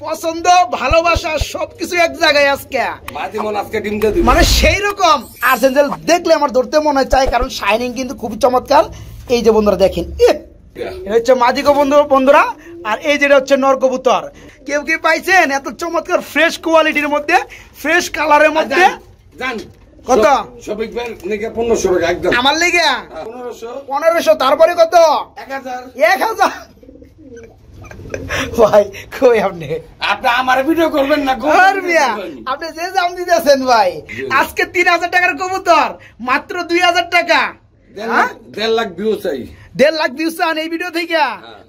পছন্দ ভালোবাসা সবকিছু এক জায়গায় আজকে মানে সেই রকম আর্সেঞ্জেল দেখলে আমার ধরতে মনে চায়, কারণ শাইনিং কিন্তু খুবই চমৎকার। এই যে বন্ধুরা দেখেন, এটা হচ্ছে মাদিকো বন্ধুরা, আর এই যেটা হচ্ছে নর কবুতর। কেউ কি পাইছেন এত চমৎকার ফ্রেশ কোয়ালিটির মধ্যে, ফ্রেশ কালারের মধ্যে? কত? আমার লেগে 1500, তারপরে কত? 1000। ভাই কই আপনি আমার ভিডিও করবেন না? আপনি যে দাম দিতেছেন ভাই, আজকে 3000 টাকার কবুতর মাত্র 2000 টাকা। 1.5 লাখ ভিউ চাই, 1.5 লাখ ভিউ চান এই ভিডিও থেকে।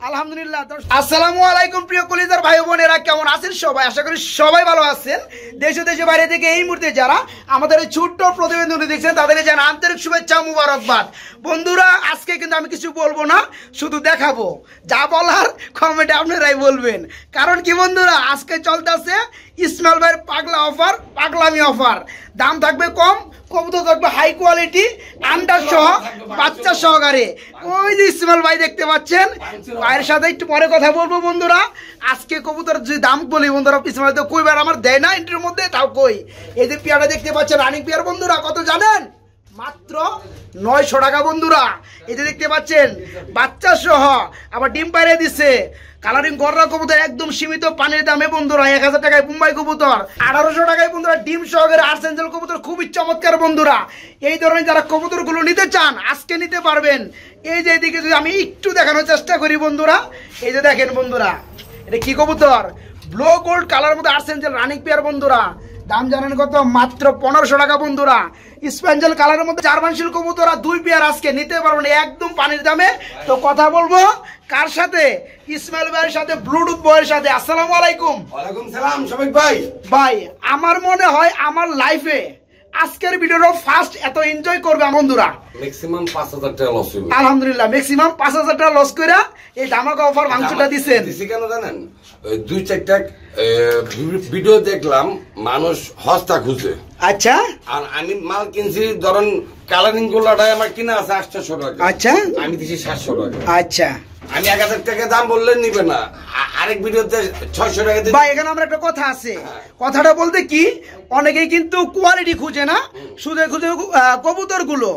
আলহামদুলিল্লাহ। আসসালামু আলাইকুম প্রিয় কলিজার ভাই বোনেরা, কেমন আছেন সবাই? আশা করি সবাই ভালো আছেন। দেশ দেশে বাইরে থেকে এই মুহূর্তে যারা আমাদের এই ছোট্ট প্রতিবেদনটি দেখছেন তাদেরকে জানাই আন্তরিক শুভেচ্ছা, মুবারকবাদ। বন্ধুরা আজকে কিন্তু আমি কিছু বলবো না, শুধু দেখাবো। যা বলার কমেন্টে আপনারাই বলবেন। কারণ কি বন্ধুরা, আজকে চলতেছে ইসমাইল ভাইয়ের পাগলা অফার, পাগলামি অফার। দাম থাকবে কম, কবুতর থাকবে হাই কোয়ালিটি, আন্ডার সহ, বাচ্চা সহকারে। ওই যে ইসমাইল ভাই দেখতে পাচ্ছেন, ভাইয়ের সাথে একটু পরে কথা বলবো বন্ধুরা। আজকে কবুতর যে দাম বলি বন্ধুরা, ইসমাইল তো কইবার আমার দেয় না এন্ট্রির মধ্যে, তাও কই। এই যে পেয়ারা দেখতে পাচ্ছেন, রানিং পেয়ার বন্ধুরা, কত জানেন? মাত্র 900 টাকা বন্ধুরা। এই যে দেখতে পাচ্ছেন বাচ্চা সহ, আবার ডিম পাইরে দিচ্ছে। কালারিং গররা কবুতর একদম সীমিত পানির দামে বন্ধুরা। 1000 টাকায় মুম্বাই কবুতর, 1800 টাকায় বন্ধুরা ডিম সহকারে আর্সেঞ্জেল কবুতর, খুবই চমৎকার বন্ধুরা। এই ধরনের যারা কবুতর গুলো নিতে চান আজকে নিতে পারবেন। এই যে এদিকে যদি আমি একটু দেখানোর চেষ্টা করি বন্ধুরা, এই যে দেখেন বন্ধুরা, এটা কি কবুতর? ব্লু গোল্ড কালার মধ্যে আর্সেঞ্জেল রানিং পেয়ার বন্ধুরা। দাম জানেন কত? মাত্র 1500 টাকা বন্ধুরা। স্প্যাঞ্জেল কালারের মধ্যে জার্মানশিল কবুতর 2 পেয়ার আজকে নিতে পারবেন একদম পানির দামে। তো কথা বলবো কার সাথে? ইসমাইল ভাইয়ের সাথে, ব্লুটুথ বয়ের সাথে। আসসালামু আলাইকুম। ওয়ালাইকুম সালাম শফিক ভাই। ভাই আমার মনে হয় আমার লাইফে আজকের ভিডিওটা ফার্স্ট এত এনজয় করবে বন্ধুরা। ম্যাক্সিমাম 5000 টাকা লস হইলো। আলহামদুলিল্লাহ, ম্যাক্সিমাম 5000 টাকা লস কইরা এই ধামাকা অফার মাংসটা দিবেন। দিছি কেন জানেন? ওই 2-4টা ভিডিও দেখলাম, মানুষ হস্তা খুঁজে। আচ্ছা। আর আমি মাল কিনছি, ধরেন কালারিং গোলাটাই আমার কিনা আছে 800 টাকা। আচ্ছা। আমি দিছি 700 টাকা। আচ্ছা। আমি 1000 টাকা দাম বললে নিবে না, আরেক ভিডিওতে 600 টাকা দিই। ভাই এখানে আমরা একটা কথা আছে, কথাটা বলতে কি, অনেকেই কিন্তু কোয়ালিটি খুঁজে না, শুধু খুঁজে কবুতর গুলো।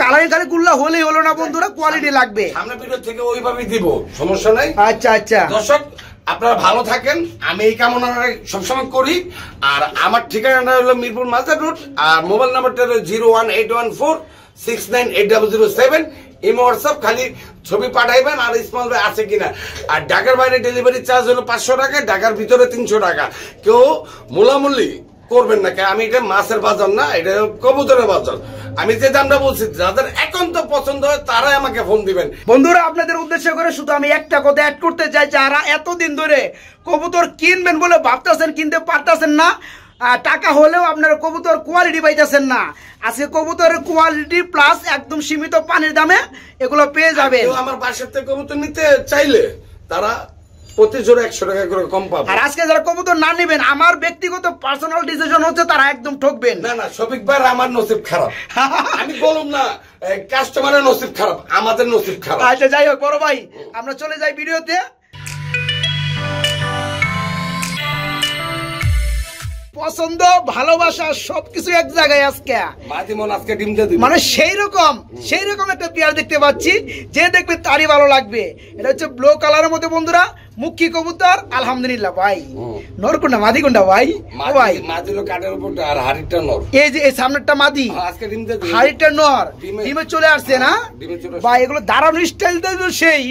কালারিং খালি গুল্লা হলেই হলো না বন্ধুরা, কোয়ালিটি লাগবে। সামনে ভিডিও থেকে ওইভাবেই দিব, সমস্যা নাই। আচ্ছা আচ্ছা। দর্শক আপনারা ভালো থাকেন, আমি এই কামনা সবসময় করি। আর আমার ঠিকানাটা হলো মিরপুর মালদা রোড, আর মোবাইল নাম্বারটা হলো 01814698007। ইমো হোয়াটসঅ্যাপ, খালি ছবি পাঠাইবেন আর ইসমাইল ভাই আছে কিনা। আর ঢাকার বাইরে ডেলিভারি চার্জ হলো 500 টাকা, ঢাকার ভিতরে 300 টাকা। কেউ মূলামূল্যি করবেন না, আমি এটা মাছের বাজার না, এটা কবুতরের বাজার। আমি যে দামটা বলছি, যাদের একান্ত পছন্দ হয় তারাই আমাকে ফোন দিবেন। বন্ধুরা আপনাদের উদ্দেশ্য করে শুধু আমি একটা কথা অ্যাড করতে চাই, যারা এতদিন ধরে কবুতর কিনবেন বলে ভাবতেছেন, কিনতে পারতেছেন না, টাকা হলেও আপনারা কবুতর কোয়ালিটি পাইতেছেন না, আজকে কবুতরের কোয়ালিটি প্লাস একদম সীমিত পানির দামে এগুলো পেয়ে যাবেন। আমার বাসার থেকে কবুতর নিতে চাইলে তারা প্রতি জোড়া 100 টাকা করে কম পাবে। আর আজকে যারা কবুতর না নেবেন, আমার ব্যক্তিগত পার্সোনাল ডিসিশন হচ্ছে তারা একদম ঠকবেন। না না শফিক ভাই, আমার নসিব খারাপ। আমি বলুম না কাস্টমারের নসিব খারাপ, আমাদের নসিব খারাপ। আচ্ছা যাই হোক বড় ভাই, আমরা চলে যাই ভিডিওতে। পছন্দ ভালোবাসা সবকিছু এক জায়গায় আজকে মানে সেই রকম একটা পেয়ার দেখতে পাচ্ছি, যে দেখবে তারই ভালো লাগবে। এটা হচ্ছে ব্লু কালারের মধ্যে বন্ধুরা, মুখী কবুতর। আলহামদুলিল্লাহ ভাই, নর কোনটা মাদি কোনটা ভাই? ও ভাই মাদি হলো কাঠের উপর, আর হাড়িটা নর। এই যে এই সামনেরটা মাদি, আজকে ডিম দেবে, হাড়িটা নর। ডিমে চলে আসছে না ভাই? এগুলো দাঁড়ানো স্টাইল তো সেই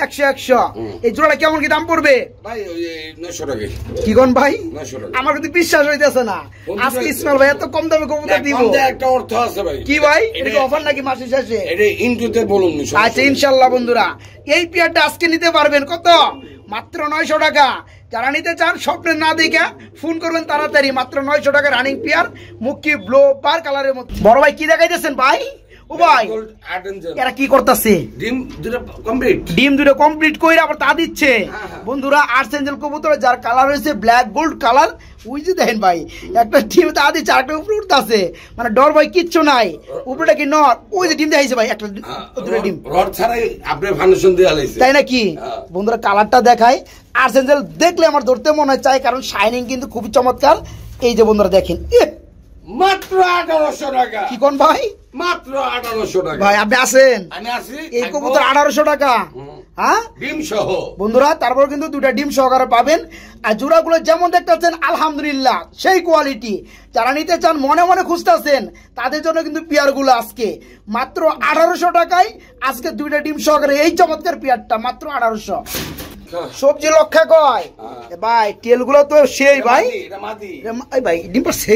100 এই জোড়াটা কেমন কি দাম পড়বে ভাই? ওই 900 টাকা। কি কোন ভাই? 900 টাকা। আমার কিন্তু বিশ্বাস হইতেছে না আজকে ইসমাইল ভাই এত কম দামে কবুতর দিব। একটা অর্থ আছে ভাই। কি ভাই? এটা কি অফার নাকি মাসের শেষে? এটা ইনটুতে বলুন। আচ্ছা ইনশাআল্লাহ বন্ধুরা, এই পেয়ারটা আজকে নিতে পারবেন কত? মাত্র 900 টাকা। যারা নিতে চান স্বপ্নের না দেখে ফোন করবেন তাড়াতাড়ি। মাত্র 900 টাকা রানিং পেয়ার, মুখী ব্লু পার কালারের মধ্যে। বড় ভাই কি দেখাইতেছেন ভাই? ও ভাই এরা কি করতেছে? ডিম দুটো কমপ্লিট করে আবার তা দিচ্ছে বন্ধুরা। আর্সেঞ্জেল কবুতর যার কালার হয়েছে ব্ল্যাক গোল্ড কালার, ওই যে দেখেন ভাই একটা ডিম তা দিচ্ছে, আরেকটা উপরে উঠতেছে, মানে ডর ভাই কিচ্ছু নাই। উপরেটা কি নর? ওই যে ডিম দেখাইছে ভাই, একটা দুটো ডিম রড ছাড়াই আপনি ফাউন্ডেশন দিয়ে আলাইছে, তাই নাকি? বন্ধুরা কালারটা দেখায়, আর্সেঞ্জেল দেখলে আমার ধরতে মনে চায়, কারণ শাইনিং কিন্তু খুবই চমৎকার। এই যে বন্ধুরা দেখেন, মাত্র 1800 টাকা। কি কোন ভাই? মাত্র 1800 টাকা। ভাই আপনি আছেন? আমি আছি। এই কবুতর 1800 টাকা, হ্যাঁ ডিম সহ বন্ধুরা। তারপর কিন্তু দুটা ডিম সহকারে পাবেন। আর জোড়াগুলো যেমন দেখতেছেন আলহামদুলিল্লাহ সেই কোয়ালিটি। যারা নিতে চান, মনে মনে খুঁজতেছেন, তাদের জন্য কিন্তু পেয়ারগুলো আজকে মাত্র 1800 টাকায়। আজকে দুইটা ডিম সহকারে এই চমৎকার পেয়ারটা মাত্র 1800। সবজি রক্ষা কয় ভাই, তেলগুলো তো সেই ভাই। ভাই ডিম পারছে,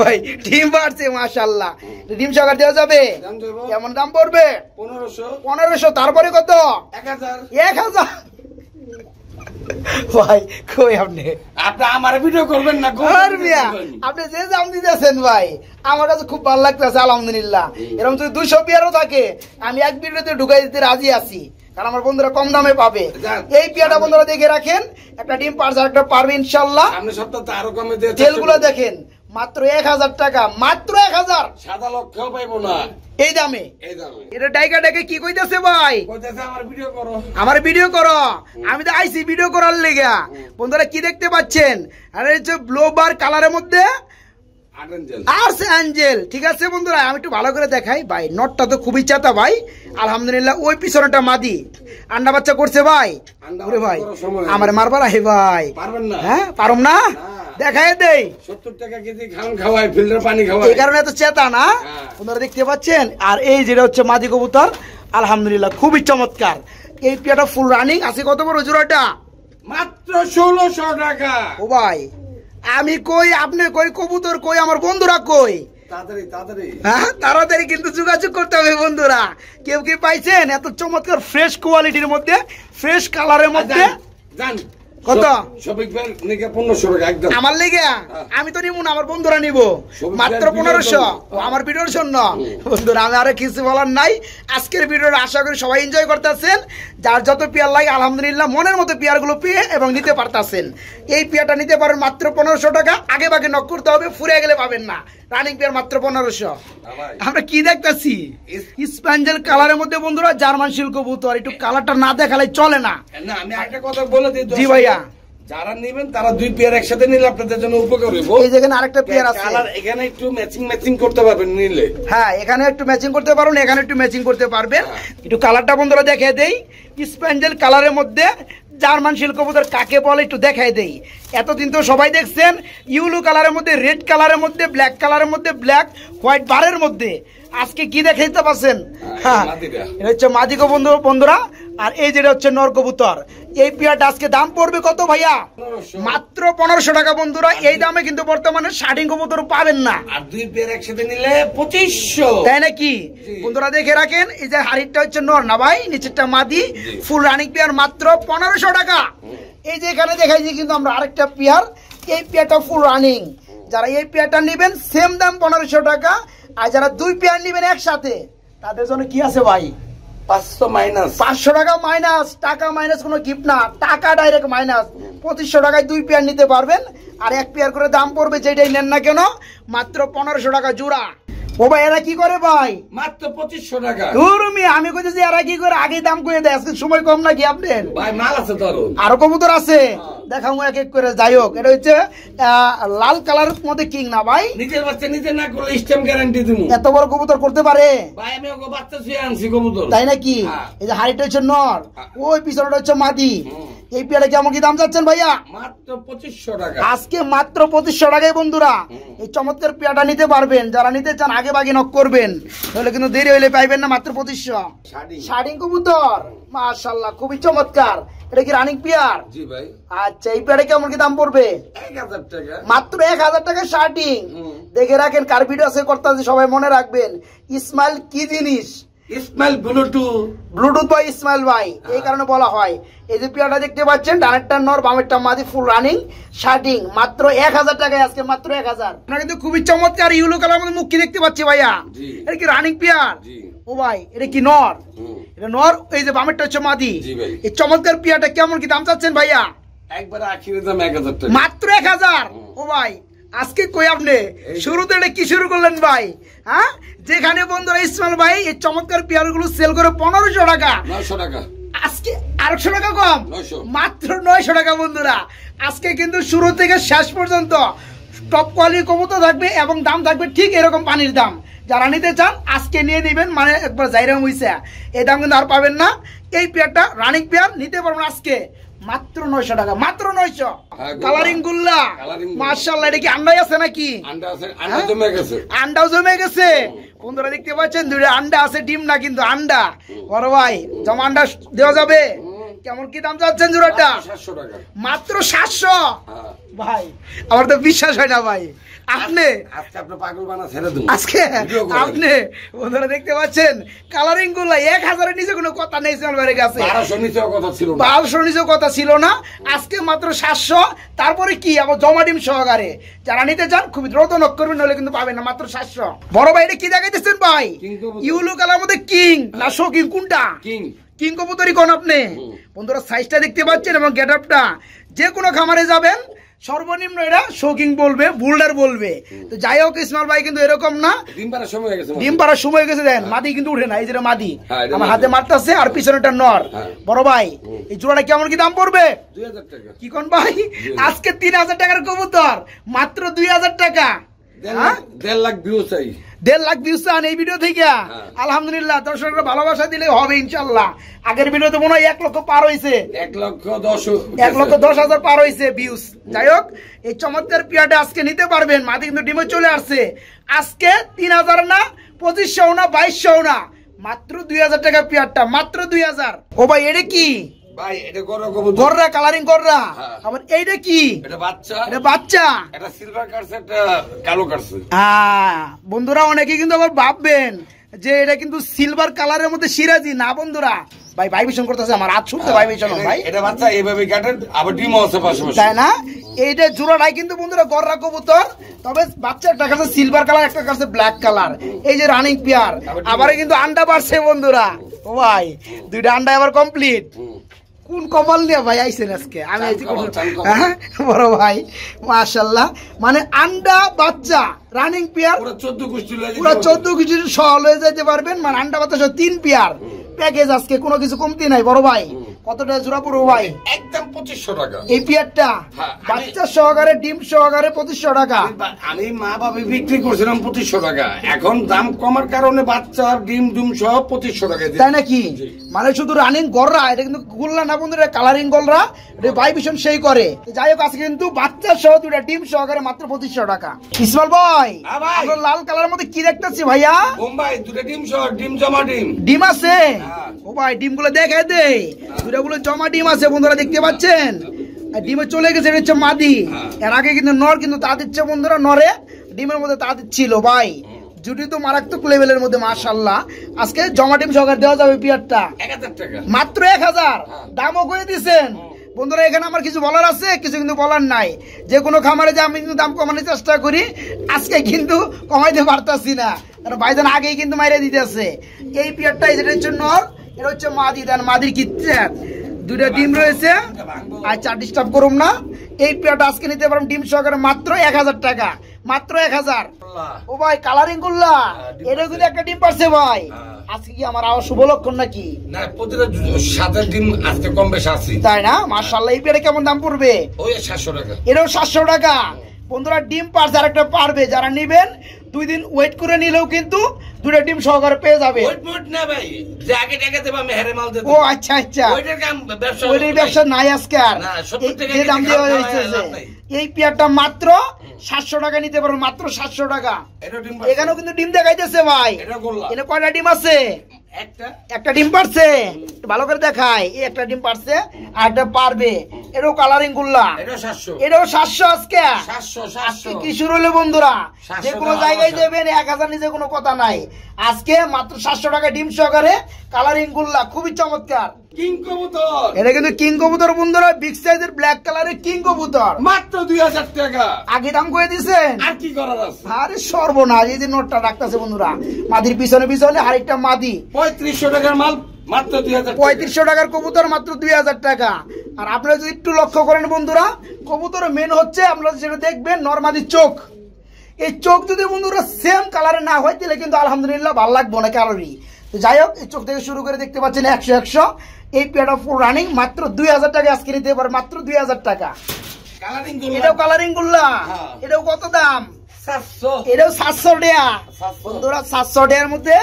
ভাই ডিম পারছে মাশাআল্লাহ। ডিম সহকারে দেওয়া যাবে? কেমন দাম পড়বে? 1500। তারপরে কত? 1000। ভাই কই আপনি আমার ভিডিও করবেন না? আপনি যে দাম দিতেছেন ভাই, আমার কাছে খুব ভালো লাগতেছে আলহামদুলিল্লাহ। এরকম যদি 200 পেয়ারও থাকে, আমি এক ভিডিওতে ঢুকাই দিতে রাজি আছি, কারণ আমার বন্ধুরা কম দামে পাবে। এই পেয়ারটা বন্ধুরা দেখে রাখেন, একটা ডিম পারছে, একটা পারবে ইনশাল্লাহ। তেলগুলো দেখেন মাত্র 1000 টাকা, মাত্র 1000। সাদা লক্ষেও পাইবো না এই দামে। এটা ডাইকা ডাকে কি কইতাছে ভাই? আমার ভিডিও করো। আমি তো আইসি ভিডিও করার লেগা। বন্ধুরা কি দেখতে পাচ্ছেন? আর হচ্ছে ব্লোবার কালারের মধ্যে আর্সেঞ্জেল। ঠিক আছে বন্ধুরা, আমি একটু ভালো করে দেখাই ভাই। নটটা তো খুবই চাতা ভাই আলহামদুলিল্লাহ। ওই পিছনেটা মাদি আন্ডা বাচ্চা করছে ভাই। ওরে ভাই আমার মারবার আহে ভাই, হ্যাঁ পারুম না, দেখাই দেই। 70 টাকা কেজি খাওয়াই, ফিল্টার পানি খাওয়াই, এই কারণে এত চেতা না। আপনারা দেখতে পাচ্ছেন। আর এই যেটা হচ্ছে মাদি কবুতর আলহামদুলিল্লাহ খুবই চমৎকার। এই পেয়ারটা ফুল রানিং আছে। কত বড় জোড়াটা? মাত্র 1600 টাকা। ও ভাই আমি কই, আপনি কই, কবুতর কই, আমার বন্ধুরা কই? হ্যাঁ তাড়াতাড়ি কিন্তু যোগাযোগ করতে হবে বন্ধুরা। কেউ কি পাইছেন এত চমৎকার ফ্রেশ কোয়ালিটির মধ্যে, ফ্রেশ কালারের মধ্যে? কত? আমার লেগে আমি তো নিব না, আমার বন্ধুরা নিব। মাত্র 1500 আমার ভিডিওর জন্য। বন্ধুরা আমি আরো কিছু বলার নাই। আজকের ভিডিওটা আশা করি সবাই এনজয় করতেছেন। যার যত পেয়ার লাগে আলহামদুলিল্লাহ মনের মতো পেয়ারগুলো পেয়ে এবং নিতে পারতেছেন। এই পেয়ারটা নিতে পারেন মাত্র 1500 টাকা। আগে ভাগে নক করতে হবে, ফুরে গেলে পাবেন না। রানিং পেয়ার মাত্র 1500। আমরা কি দেখতেছি? স্প্যাঞ্জেল কালারের মধ্যে বন্ধুরা জার্মান শিল্ক কবুতর। একটু কালারটা না দেখালে চলে না। আমি একটা কথা বলে দিই। জি ভাইয়া, যারা নেবেন তারা দুই পেয়ার একসাথে নিলে আপনাদের জন্য উপকার হইব। এই যেখানে আরেকটা পেয়ার আছে, কালার এখানে একটু ম্যাচিং করতে পারবেন নিলে। হ্যাঁ এখানে একটু ম্যাচিং করতে পারবেন, এখানে একটু ম্যাচিং করতে পারবেন। একটু কালারটা বন্ধুরা দেখাই দেই। স্প্যাঞ্জেল কালারের মধ্যে জার্মান শিল্ক কবুতর কাকে বলে একটু দেখাই দেই। এতদিন তো সবাই দেখছেন ইউলো কালারের মধ্যে, রেড কালারের মধ্যে, ব্ল্যাক কালারের মধ্যে, ব্ল্যাক হোয়াইট বারের মধ্যে। আজকে কি দেখাইতে পাচ্ছেন? হ্যাঁ এটা হচ্ছে মাদি বন্ধুরা। আর এই যেটা হচ্ছে নর কবুতর। এই পেয়ারটা আজকে দাম পড়বে কত ভাইয়া? মাত্র 1500 টাকা বন্ধুরা। এই দামে কিন্তু বর্তমানে শার্টিং কবুতর পাবেন না। আর দুই পেয়ার একসাথে নিলে 2500। তাই নাকি বন্ধুরা? দেখে রাখেন, এই যে হাড়িটা হচ্ছে নর না ভাই, নিচেরটা মাদি। ফুল রানিং পেয়ার মাত্র 1500 টাকা। এই যে এখানে দেখাইছি কিন্তু আমরা আরেকটা পেয়ার। এই পেয়ারটা ফুল রানিং। যারা এই পেয়ারটা নেবেন সেম দাম 1500 টাকা। আর যারা দুই পেয়ার নেবেন একসাথে তাদের জন্য কি আছে ভাই? 500 টাকা মাইনাস। টাকা মাইনাস কোনো গিফট না, টাকা ডাইরেক্ট মাইনাস। 2500 টাকায় দুই পেয়ার নিতে পারবেন। আর এক পেয়ার করে দাম পড়বে যেটাই নেন না কেন মাত্র 1500 টাকা জোড়া। ও ভাই এরা কি করে ভাই? মাত্র 2500 টাকা। আমি কইতেছি এরা কি করে, আগে দাম কইয়ে দেয়। আজকে সময় কম নাকি আপনার? ভাই মাল আছে তো আরো কবুতর আছে, দেখাবো এক এক করে। যাই হোক, এটা হচ্ছে লাল কালারের মধ্যে কিং না ভাই? নিজের বাচ্চা নিজে না করলে স্টেম গ্যারান্টি দিমু। এত বড় কবুতর করতে পারে ভাই? আমি ওকে বাচ্চা ছুঁয়ে আনছি কবুতর। তাই নাকি? এই যে হাড়িটা হচ্ছে নর, ওই পিছনটা হচ্ছে মাদি। এই পেয়ারে কেমন কি দাম যাচ্ছেন ভাইয়া? মাত্র 2500 টাকা। আজকে মাত্র 2500 টাকায় বন্ধুরা এই চমৎকার পেয়ারটা নিতে পারবেন। যারা নিতে চান আগে বাগে নক করবেন, তাহলে কিন্তু দেরি হইলে পাইবেন না। মাত্র 2500। শার্টিং কবুতর মাশাআল্লাহ খুবই চমৎকার। এটা কি রানিং পেয়ার? জি ভাই। আচ্ছা এই পেয়ারে কেমন কি দাম পড়বে? 1000 টাকা। মাত্র 1000 টাকা শার্টিং। দেখে রাখেন, কার ভিডিও আছে করতে সবাই মনে রাখবেন। ইসমাইল কি জিনিস? ইসমাইল ব্লুটুথ ভাই, ইসমাইল ভাই, এই কারণে বলা হয়। এই যে পেয়ারটা দেখতে পাচ্ছেন, ডানেরটা নর বামেরটা মাদি, ফুল রানিং শার্টিং। মাত্র 1000 টাকায় আজকে, মাত্র 1000। আপনারা কিন্তু খুবই চমৎকার ইউলো কালার মধ্যে মুখি দেখতে পাচ্ছি ভাইয়া। এটা কি রানিং পেয়ার? ও ভাই এটা কি নর? এটা নর। এই যে বামেরটা হচ্ছে মাদি। এই চমৎকার পেয়ারটা কেমন কি দাম চাচ্ছেন ভাইয়া? একবারে আখিরে দাম 1000 টাকা। মাত্র 1000। ও ভাই আজকে কই আপনি শুরুতে এটা কি শুরু করলেন ভাই? হ্যাঁ যেখানে বন্ধুরা ইসমাইল ভাই এই চমৎকার পেয়ারগুলো সেল করে 1500 টাকা, 900 টাকা, আজকে 800 টাকা কম, 900 মাত্র 900 টাকা বন্ধুরা। আজকে কিন্তু শুরু থেকে শেষ পর্যন্ত টপ কোয়ালিটির কবুতর থাকবে এবং দাম থাকবে ঠিক এরকম পানির দাম। যারা নিতে চান আজকে নিয়ে নেবেন, মানে একবার জাইরাম হইছে, এই দাম কিন্তু আর পাবেন না। এই পেয়ারটা রানিং পেয়ার নিতে পারবেন আজকে মাত্র 900 টাকা, মাত্র 900। কালারিং গুল্লা মাশাআল্লাহ, এটা কি আন্ডাই আছে নাকি? আন্ডা আছে, আন্ডা জমে গেছে, আন্ডাও জমে গেছে বন্ধুরা, দেখতে পাচ্ছেন দুইটা আন্ডা আছে, ডিম না কিন্তু আন্ডা। বড় ভাই জমা আন্ডা দেওয়া যাবে? কেমন কি দাম চাচ্ছেন জোড়াটা? 700 টাকা, মাত্র 700। ভাই আমার তো বিশ্বাস হয় না ভাই, আপনি আজকে আপনি পাগল বানা ছেড়ে দেব আজকে আপনি বন্ধুরা দেখতে পাচ্ছেন কালারিং গুলো 1000 এর নিচে কোনো কথা নেই আমার কাছে, 1200 নিচে কথা ছিল না, 1200 নিচে কথা ছিল না, আজকে মাত্র 700। তারপরে কি আবার জমা ডিম সহকারে। যারা নিতে চান খুবই দ্রুত নক করবেন, নলে কিন্তু পাবেন না, মাত্র 700। বড় ভাই এটা কি দেখাইতেছেন ভাই? ইউলো কালার মধ্যে কিং না শো কিং, কোনটা? কিং, কিং কবুতরই কোন আপনি বন্ধুরা, সাইজটা দেখতে পাচ্ছেন এবং গেটআপটা। যে কোনো খামারে যাবেন সর্বনিম্ন এটা শোকিং বলবে, বুলডার বলবে। তো যাই হোক ইসমাইল ভাই কিন্তু এরকম না, ডিম পাড়ার সময় হয়ে গেছে, ডিম পাড়ার সময় গেছে। দেন মাদি কিন্তু উঠে না, এই যে মাদি আমার হাতে মারতেছে আর পিছনেটা নর। বড় ভাই এই জোড়াটা কেমন কি দাম পড়বে? 2000 টাকা। কি কোন ভাই আজকে 3000 টাকার কবুতর মাত্র 2000 টাকা। 1.5 লাখ ভিউ চাই, 1.5 লাখ ভিউজ চান এই ভিডিও থেকে? আলহামদুলিল্লাহ, দর্শকরা ভালোবাসা দিলে হবে ইনশাল্লাহ। আগের ভিডিওতে মনে হয় 1 লক্ষ পার হয়েছে, 1,10,000 পার হয়েছে ভিউজ। যাই হোক এই চমৎকার পিয়াটা আজকে নিতে পারবেন। মাদি কিন্তু ডিমে চলে আসছে। আজকে 3000 না, 2500 না, 2200 না, মাত্র 2000 টাকা পিয়ারটা, মাত্র 2000। ও ভাই এটা কি ভাই? এটা কবুতর, গররা কালারিং গররা। আবার এইটা কি? এটা বাচ্চা, এটা বাচ্চা, এটা সিলভার কাটছে, এটা কালো কাটছে। বন্ধুরা অনেকে কিন্তু আবার ভাববেন যে এটা কিন্তু সিলভার কালারের মধ্যে সিরাজি না বন্ধুরা। ভাই ভাইব্রেশন করতেছে আমার হাত, ছুটতে ভাইব্রেশন ভাই। এটা বাচ্চা এইভাবে কাটেন, আবার ডিম আছে পাশাপাশি, তাই না? এইটা জোড়াটাই কিন্তু বন্ধুরা গররা কবুতর, তবে বাচ্চা একটা কাছে সিলভার কালার, একটা কাছে ব্ল্যাক কালার। এই যে রানিং পেয়ার, আবারও কিন্তু আন্ডা পারছে বন্ধুরা। ও ভাই দুইটা আন্ডা আবার কমপ্লিট। কোন কপাল নিয়ে ভাই আইছেন আজকে? আমি আইছি বড় ভাই মাশাআল্লাহ, মানে আন্ডা বাচ্চা রানিং পেয়ার পুরো 14 গোষ্ঠী, পুরো 14 গোষ্ঠী সহ লয়ে যেতে পারবেন। মানে আন্ডা বাচ্চা সহ 3 পেয়ার প্যাকেজ, আজকে কোনো কিছু কমতি নাই। বড় ভাই কতটা জোড়া পড়বো ভাই? একদম 2500 টাকা এই পেয়ারটা, বাচ্চা সহকারে ডিম সহকারে 2500 টাকা। আমি মা বাবা বিক্রি করছিলাম 2500 টাকা, এখন দাম কমার কারণে বাচ্চা ডিম ডুম সহ 2500 টাকা। তাই নাকি? মানে শুধু রানিং গররা, এটা কিন্তু গুল্লা না বন্ধুরা, কালারিং গলরা, এটা ভাইব্রেশন সেই করে। যাই হোক আজকে কিন্তু বাচ্চা সহ দুটা ডিম সহকারে মাত্র 2500 টাকা। ইসমাইল ভাই লাল কালারের মধ্যে কি দেখতেছি ভাইয়া? বোম্বাই দুটা ডিম সহ, ডিম জমা ডিম, ডিম আছে। ও ভাই ডিম গুলো দেখাই দে, দুটা গুলো জমা ডিম আছে বন্ধুরা, দেখতে পাচ্ছেন? ডিমে চলে গেছে, এটা হচ্ছে মাদি। এর আগে কিন্তু নর কিন্তু তা দিচ্ছে বন্ধুরা, নরে ডিমের মধ্যে তা দিচ্ছিল ভাই। জুটি তো মারাত্মক লেভেলের মধ্যে মাশাআল্লাহ। আজকে জমা ডিম সহকারে দেওয়া যাবে পিয়ারটা 1000 টাকা, মাত্র 1000। দামও করে দিচ্ছেন বন্ধুরা। এখানে আমার কিছু বলার আছে, কিছু কিন্তু বলার নাই। যে কোনো খামারে যে আমি কিন্তু দাম কমানোর চেষ্টা করি, আজকে কিন্তু কমাইতে পারতাছি না, কারণ ভাইজান আগেই কিন্তু মাইরে দিতেছে। এই পিয়ারটাই যেটা হচ্ছে নর, এটা হচ্ছে মাদি। দেন মাদির কিচ্ছে দুইটা ডিম রয়েছে, আর 4 ডিস্টার্ব করুম না। এই পেয়ারটা আজকে নিতে পারেন ডিম সহকারে মাত্র 1000 টাকা, মাত্র 1000। ও ভাই কালারিং করলা, এটা কিন্তু একটা ডিম পারছে ভাই। আজকে কি আমার আওয়াজ শুভ লক্ষণ নাকি? না, প্রতিটা সাথে ডিম আজকে কম বেশি আছে, তাই না? মাশাআল্লাহ। এই পেয়ারে কেমন দাম পড়বে? ওই 700 টাকা, এটাও 700 টাকা বন্ধুরা। ডিম পারছে আর একটা পারবে, যারা নিবেন 2 দিন ওয়েট করে নিলেও কিন্তু দুটো ডিম সহকারে পেয়ে যাবে। ও আচ্ছা আচ্ছা, ওইটার ব্যবসা নাই আজকে আর, এই দাম দেওয়া হয়েছে। এই পেয়ারটা মাত্র 700 টাকা নিতে পারো, মাত্র 700 টাকা। এখানেও কিন্তু ডিম দেখাইতেছে ভাই। এটা কয়টা ডিম আছে? একটা ডিম পারছে, ভালো করে দেখায়। এই একটা ডিম পারছে আর একটা পারবে। এটাও কালারিং গুল্লা, এটাও 700 আজকে। আজকে কি শুরু হলো বন্ধুরা? যে কোনো জায়গায় যাবেন 1000 নিচে কোনো কথা নাই। আজকে মাত্র 700 টাকা ডিম সহকারে কালারিং গুল্লা, খুবই চমৎকার। কিং কবুতর, এটা কিন্তু কিং কবুতর বন্ধুরা, বিগ সাইজের ব্ল্যাক কালারের কিং কবুতর, মাত্র 2000 টাকা। আগে দাম করে দিছেন, আর কি করার আছে? আরে সর্বনাশ। এই যে নোটটা রাখতেছে বন্ধুরা, মাদির পিছনে পিছনে আরেকটা মাদি। 3500 টাকার মাল মাত্র 2000, 3500 টাকার কবুতর মাত্র 2000 টাকা। আর আপনারা যদি একটু লক্ষ্য করেন বন্ধুরা, কবুতর মেন হচ্ছে আপনারা যেটা দেখবেন নরমাদির চোখ। এই চোখ যদি বন্ধুরা সেম কালারে না হয় তাহলে কিন্তু আলহামদুলিল্লাহ ভালো লাগবে না কারোরই। তো যাই হোক, এই চোখ থেকে শুরু করে দেখতে পাচ্ছেন 100 100। এই পেয়ারটা ফুল রানিং মাত্র 2000 টাকা আজকে নিতে পারবে, মাত্র 2000 টাকা। কালারিং এটাও কালারিং গুল্লা, এটাও কত দাম? 700, এটাও 700 টাকা। 700 বন্ধুরা 700 টাকার মধ্যে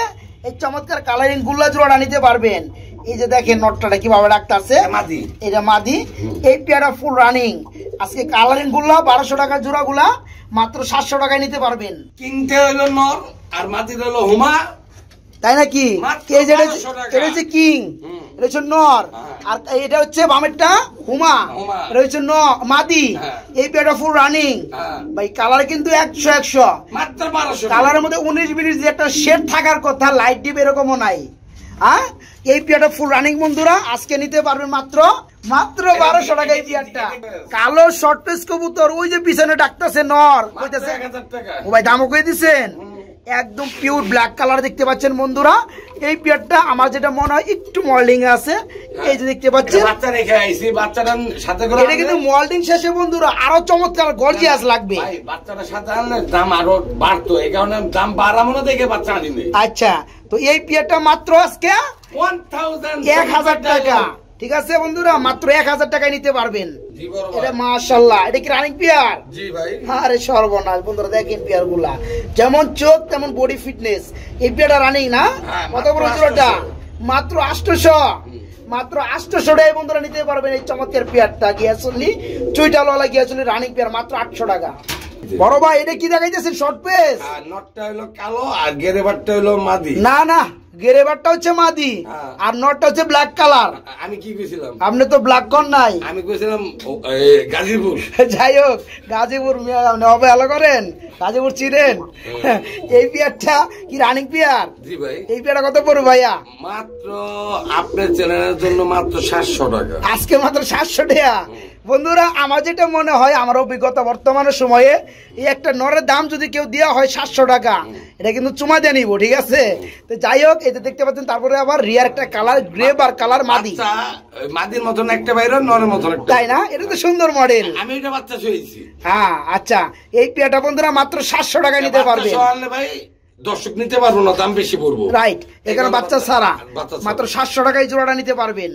এই চমৎকার কালারিং গুল্লা জোড়াটা নিতে পারবেন। এই যে দেখেন নটটা কিভাবে রাখতেছে, মাদি, এটা মাদি। এই পেয়ারটা ফুল রানিং আজকে কালারিং গুল্লা 1200 টাকা জোড়া গুলা মাত্র 700 টাকায় নিতে পারবেন। কিনতে হলো নর আর মাদির হলো হুমা, তাই নাকি? মাত্র এই যে 1200 টাকা। এটা হচ্ছে কিং, এটা হচ্ছে নর, আর এটা হচ্ছে বামেরটা হুমা, হুমা। এটা হচ্ছে মাদি। হ্যাঁ। এই পেয়ারটা ফুল রানিং হ্যাঁ। ভাই, কালার কিন্তু 100 মাত্র 1200 টাকা। কালারের মধ্যে 19-20 যে একটা শেড থাকার কথা, লাইট ডিপ এরকমও নাই। হ্যাঁ, এই পেয়ারটা ফুল রানিং বন্ধুরা আজকে নিতে পারবেন মাত্র 1200 টাকা। এই পেয়ারটা কালো শর্ট পেস কবুতর, ওই যে পিছনে ডাকতেছে নর, কইতেছে 1000 টাকা। ও ভাই দামও কই দিছেন, একদম পিওর ব্ল্যাক কালার দেখতে পাচ্ছেন বন্ধুরা। এই পেয়ারটা আমার যেটা মনে হয় একটু মল্ডিং আছে, এই যে দেখতে পাচ্ছেন বাচ্চা রেখে আইছি, বাচ্চাটার সাথে করে এটা কিন্তু মল্ডিং শেষে বন্ধুরা আরো চমৎকার গর্জিয়াস লাগবে। ভাই বাচ্চাটার সাথে আনলে দাম আরো বাড়তো, এই কারণে দাম বাড়াবো না দেখে বাচ্চা আনিনি। আচ্ছা, তো এই পেয়ারটা মাত্র আজকে 1000 টাকা। ঠিক আছে বন্ধুরা, মাত্র 1000 টাকায় নিতে পারবেন। জি বড় ভাই। এটা মাশাআল্লাহ, এটা কি রানিং পেয়ার? জি ভাই। আরে সর্বনাশ বন্ধুরা, দেখেন পেয়ার গুলা যেমন চোখ তেমন বডি ফিটনেস। এই পেয়ারটা রানিং না? হ্যাঁ, কত মাত্র বড় জোড়াটা? 800 মাত্র 800, মাত্র 800 টাকায় বন্ধুরা নিতে পারবেন এই চমৎকার পেয়ারটা। গিয়াসলি চুইটালওয়ালা গিয়াসলি রানিং পেয়ার মাত্র 800 টাকা। বড় ভাই এটা কি দেখাইতেছেন? Short pace? আর নটটা হলো কালো আর গেরেবারটা হলো মাদি। না না, গেরেবারটা হচ্ছে মাদি হ্যাঁ। আর নটটা হচ্ছে ব্ল্যাক কালার। আমি কি কইছিলাম? আপনি তো ব্ল্যাক কর নাই। আমি কইছিলাম গাজীপুর। যাই হোক, গাজীপুর হবে ভালো করেন, গাজীপুর চিনেন। এই পেয়ারটা কি রানিং পেয়ার? জি ভাই। এই পেয়ারটা কত পড়বে ভাইয়া? মাত্র আপনার চ্যানেলের জন্য মাত্র 700 টাকা। আজকে মাত্র 700 টাকা। বন্ধুরা আমার যেটা মনে হয়, আমার অভিজ্ঞতা বর্তমানের সময়ে, এই একটা নরের দাম যদি কেউ দেওয়া হয় 700 টাকা, এটা কিন্তু চুমা দিয়ে নিবো। ঠিক আছে, তো যাই হোক, এটা দেখতে পাচ্ছেন। তারপরে আবার রিয়ার একটা কালার গ্রে বার কালার মাদি, বাচ্চা মাদির মতন একটা বাইরে, নরের মতন একটা। তাই না? এটা তো সুন্দর মডেল। আমি এটা বাচ্চা শুয়েছি। হ্যাঁ আচ্ছা, এই পেয়ারটা বন্ধুরা মাত্র 700 টাকায় নিতে পারবেন। বাচ্চা আনলে ভাই দর্শক নিতে পারবো না, দাম বেশি পড়বো। রাইট, এখানে বাচ্চা ছাড়া বাচ্চা ছাড়া। মাত্র 700 টাকায় জোড়াটা নিতে পারবেন।